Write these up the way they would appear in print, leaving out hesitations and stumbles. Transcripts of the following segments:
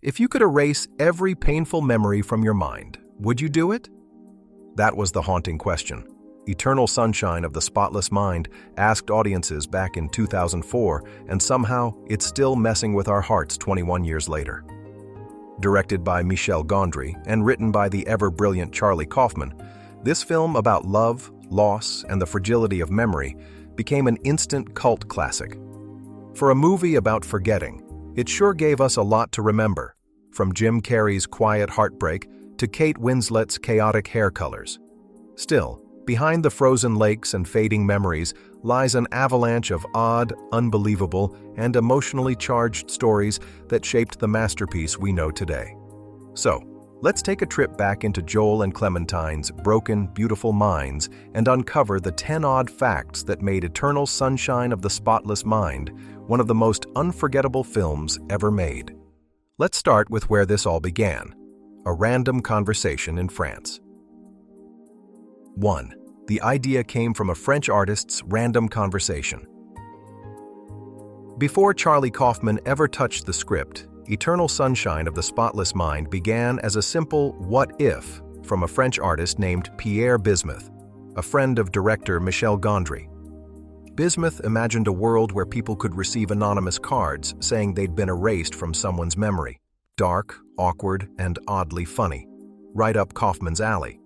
If you could erase every painful memory from your mind, would you do it? That was the haunting question. Eternal Sunshine of the Spotless Mind asked audiences back in 2004, and somehow it's still messing with our hearts 21 years later. Directed by Michel Gondry and written by the ever-brilliant Charlie Kaufman, this film about love, loss, and the fragility of memory became an instant cult classic. For a movie about forgetting, it sure gave us a lot to remember, from Jim Carrey's quiet heartbreak to Kate Winslet's chaotic hair colors. Still, behind the frozen lakes and fading memories lies an avalanche of odd, unbelievable, and emotionally charged stories that shaped the masterpiece we know today. So, let's take a trip back into Joel and Clementine's broken, beautiful minds and uncover the 10 odd facts that made Eternal Sunshine of the Spotless Mind one of the most unforgettable films ever made. Let's start with where this all began, a random conversation in France. 1. The idea came from a French artist's random conversation. Before Charlie Kaufman ever touched the script, Eternal Sunshine of the Spotless Mind began as a simple what if from a French artist named Pierre Bismuth, a friend of director Michel Gondry. Bismuth imagined a world where people could receive anonymous cards saying they'd been erased from someone's memory. Dark, awkward, and oddly funny. Right up Kaufman's alley.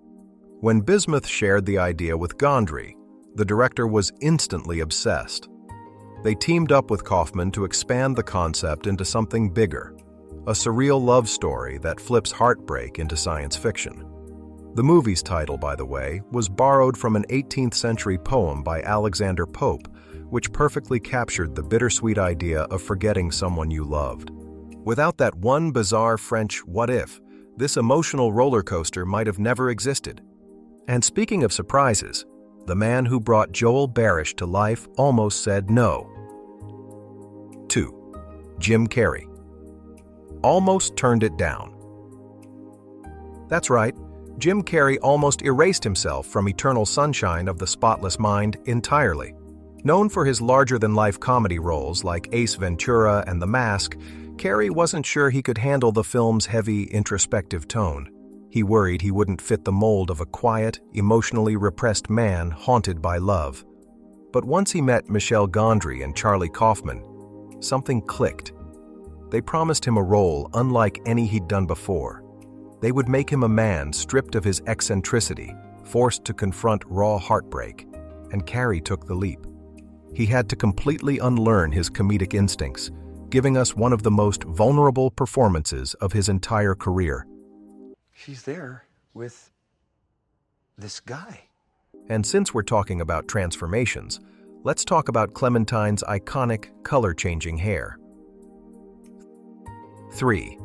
When Bismuth shared the idea with Gondry, the director was instantly obsessed. They teamed up with Kaufman to expand the concept into something bigger, a surreal love story that flips heartbreak into science fiction. The movie's title, by the way, was borrowed from an 18th century poem by Alexander Pope, which perfectly captured the bittersweet idea of forgetting someone you loved. Without that one bizarre French what if, this emotional roller coaster might have never existed. And speaking of surprises, the man who brought Joel Barish to life almost said no. 2. Jim Carrey. Almost turned it down. That's right, Jim Carrey almost erased himself from Eternal Sunshine of the Spotless Mind entirely. Known for his larger-than-life comedy roles like Ace Ventura and The Mask, Carrey wasn't sure he could handle the film's heavy, introspective tone. He worried he wouldn't fit the mold of a quiet, emotionally repressed man haunted by love. But once he met Michel Gondry and Charlie Kaufman, something clicked. They promised him a role unlike any he'd done before. They would make him a man stripped of his eccentricity, forced to confront raw heartbreak, and Carrey took the leap. He had to completely unlearn his comedic instincts, giving us one of the most vulnerable performances of his entire career. She's there with this guy. And since we're talking about transformations, let's talk about Clementine's iconic color-changing hair. 3.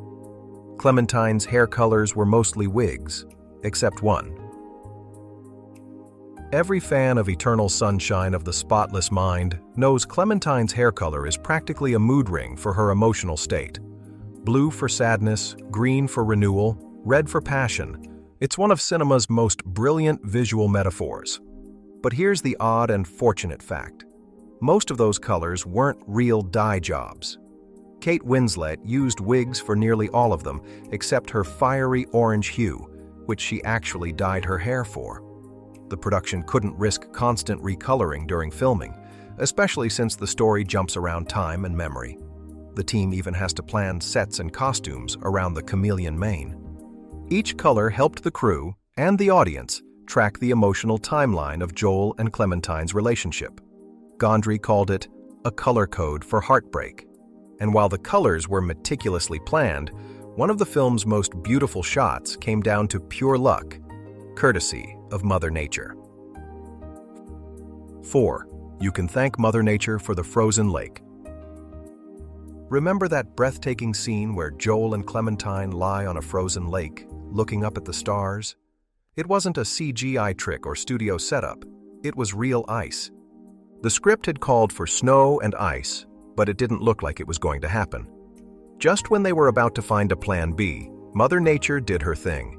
Clementine's hair colors were mostly wigs, except one. Every fan of Eternal Sunshine of the Spotless Mind knows Clementine's hair color is practically a mood ring for her emotional state. Blue for sadness, green for renewal, red for passion. It's one of cinema's most brilliant visual metaphors. But here's the odd and fortunate fact. Most of those colors weren't real dye jobs. Kate Winslet used wigs for nearly all of them, except her fiery orange hue, which she actually dyed her hair for. The production couldn't risk constant recoloring during filming, especially since the story jumps around time and memory. The team even has to plan sets and costumes around the chameleon mane. Each color helped the crew and the audience track the emotional timeline of Joel and Clementine's relationship. Gondry called it a color code for heartbreak. And while the colors were meticulously planned, one of the film's most beautiful shots came down to pure luck, courtesy of Mother Nature. 4. You can thank Mother Nature for the frozen lake. Remember that breathtaking scene where Joel and Clementine lie on a frozen lake, looking up at the stars? It wasn't a CGI trick or studio setup. It was real ice. The script had called for snow and ice, but it didn't look like it was going to happen. Just when they were about to find a plan B, Mother Nature did her thing.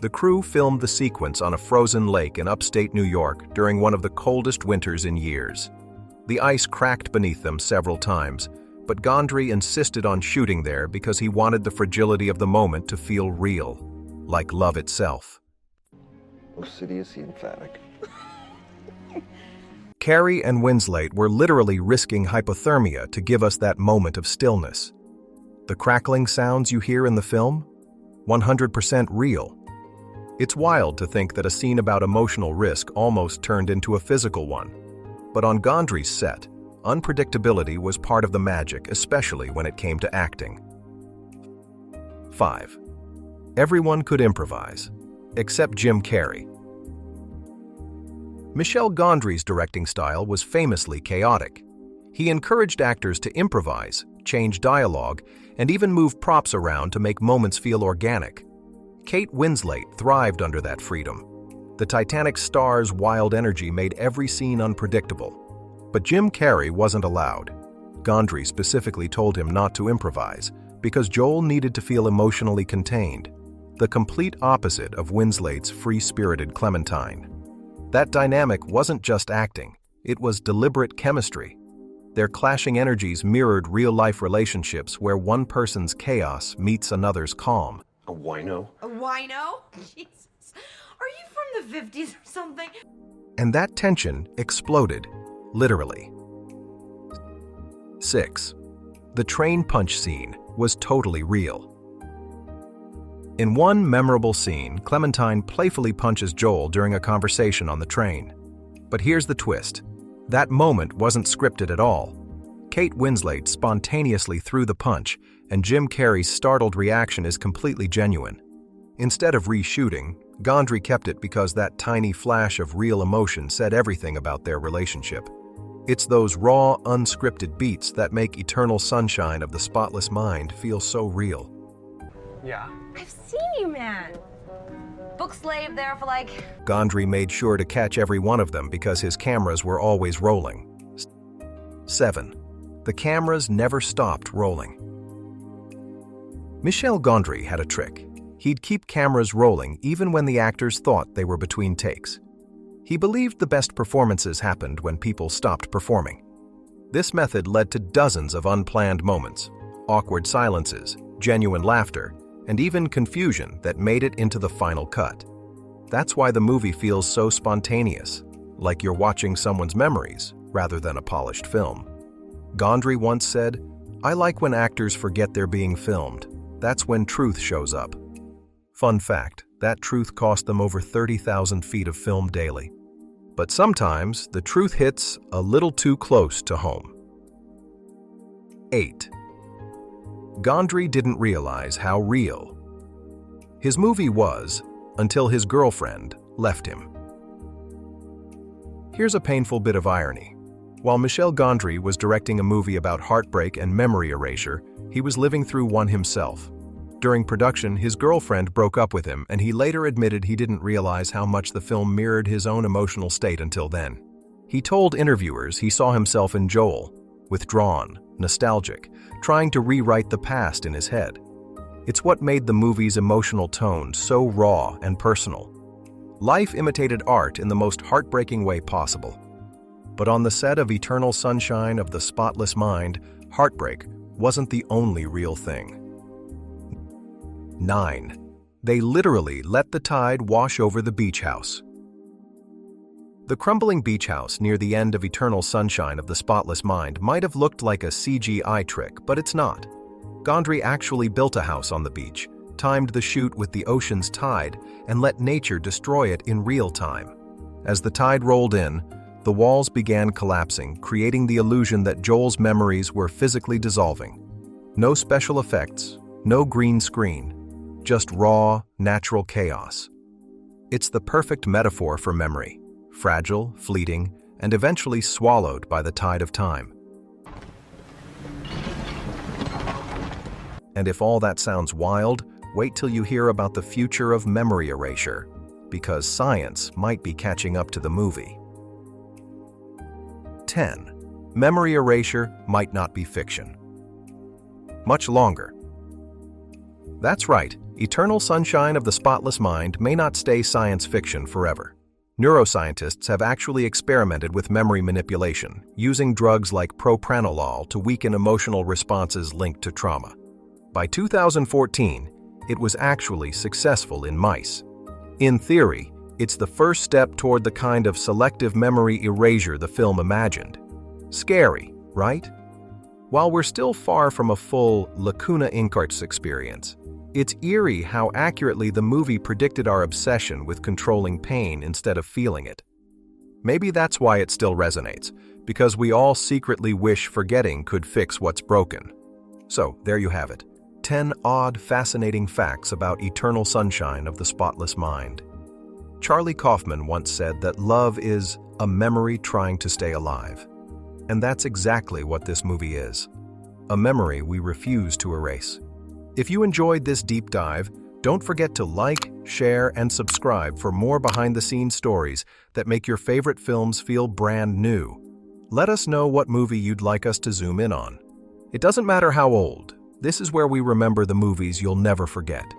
The crew filmed the sequence on a frozen lake in upstate New York during one of the coldest winters in years. The ice cracked beneath them several times, but Gondry insisted on shooting there because he wanted the fragility of the moment to feel real, like love itself. Acidiously emphatic. Carrey and Winslet were literally risking hypothermia to give us that moment of stillness. The crackling sounds you hear in the film? 100% real. It's wild to think that a scene about emotional risk almost turned into a physical one. But on Gondry's set, unpredictability was part of the magic, especially when it came to acting. 5. Everyone could improvise, except Jim Carrey. Michel Gondry's directing style was famously chaotic. He encouraged actors to improvise, change dialogue, and even move props around to make moments feel organic. Kate Winslet thrived under that freedom. The Titanic star's wild energy made every scene unpredictable. But Jim Carrey wasn't allowed. Gondry specifically told him not to improvise, because Joel needed to feel emotionally contained, the complete opposite of Winslet's free-spirited Clementine. That dynamic wasn't just acting, it was deliberate chemistry. Their clashing energies mirrored real-life relationships where one person's chaos meets another's calm. A wino? A wino? Jesus. Are you from the 50s or something? And that tension exploded, literally. 6. The train punch scene was totally real. In one memorable scene, Clementine playfully punches Joel during a conversation on the train. But here's the twist. That moment wasn't scripted at all. Kate Winslet spontaneously threw the punch, and Jim Carrey's startled reaction is completely genuine. Instead of reshooting, Gondry kept it because that tiny flash of real emotion said everything about their relationship. It's those raw, unscripted beats that make Eternal Sunshine of the Spotless Mind feel so real. Yeah. I've seen you, man. Book slave there for like... Gondry made sure to catch every one of them because his cameras were always rolling. 7. The cameras never stopped rolling. Michel Gondry had a trick. He'd keep cameras rolling even when the actors thought they were between takes. He believed the best performances happened when people stopped performing. This method led to dozens of unplanned moments, awkward silences, genuine laughter, and even confusion that made it into the final cut. That's why the movie feels so spontaneous, like you're watching someone's memories rather than a polished film. Gondry once said, "I like when actors forget they're being filmed. That's when truth shows up." Fun fact, that truth cost them over 30,000 feet of film daily. But sometimes the truth hits a little too close to home. 8. Gondry didn't realize how real his movie was until his girlfriend left him. Here's a painful bit of irony. While Michel Gondry was directing a movie about heartbreak and memory erasure, he was living through one himself. During production, his girlfriend broke up with him, and he later admitted he didn't realize how much the film mirrored his own emotional state until then. He told interviewers he saw himself in Joel, withdrawn, nostalgic, trying to rewrite the past in his head. It's what made the movie's emotional tone so raw and personal. Life imitated art in the most heartbreaking way possible. But on the set of Eternal Sunshine of the Spotless Mind, heartbreak wasn't the only real thing. 9. They literally let the tide wash over the beach house. The crumbling beach house near the end of Eternal Sunshine of the Spotless Mind might have looked like a CGI trick, but it's not. Gondry actually built a house on the beach, timed the shoot with the ocean's tide, and let nature destroy it in real time. As the tide rolled in, the walls began collapsing, creating the illusion that Joel's memories were physically dissolving. No special effects, no green screen, just raw, natural chaos. It's the perfect metaphor for memory, fragile, fleeting, and eventually swallowed by the tide of time. And if all that sounds wild, wait till you hear about the future of memory erasure, because science might be catching up to the movie. 10. Memory erasure might not be fiction. Much longer. That's right, Eternal Sunshine of the Spotless Mind may not stay science fiction forever. Neuroscientists have actually experimented with memory manipulation, using drugs like propranolol to weaken emotional responses linked to trauma. By 2014, it was actually successful in mice. In theory, it's the first step toward the kind of selective memory erasure the film imagined. Scary, right? While we're still far from a full lacuna incarts experience, it's eerie how accurately the movie predicted our obsession with controlling pain instead of feeling it. Maybe that's why it still resonates, because we all secretly wish forgetting could fix what's broken. So, there you have it. 10 odd, fascinating facts about Eternal Sunshine of the Spotless Mind. Charlie Kaufman once said that love is a memory trying to stay alive. And that's exactly what this movie is. A memory we refuse to erase. If you enjoyed this deep dive, don't forget to like, share, and subscribe for more behind-the-scenes stories that make your favorite films feel brand new. Let us know what movie you'd like us to zoom in on. It doesn't matter how old. This is where we remember the movies you'll never forget.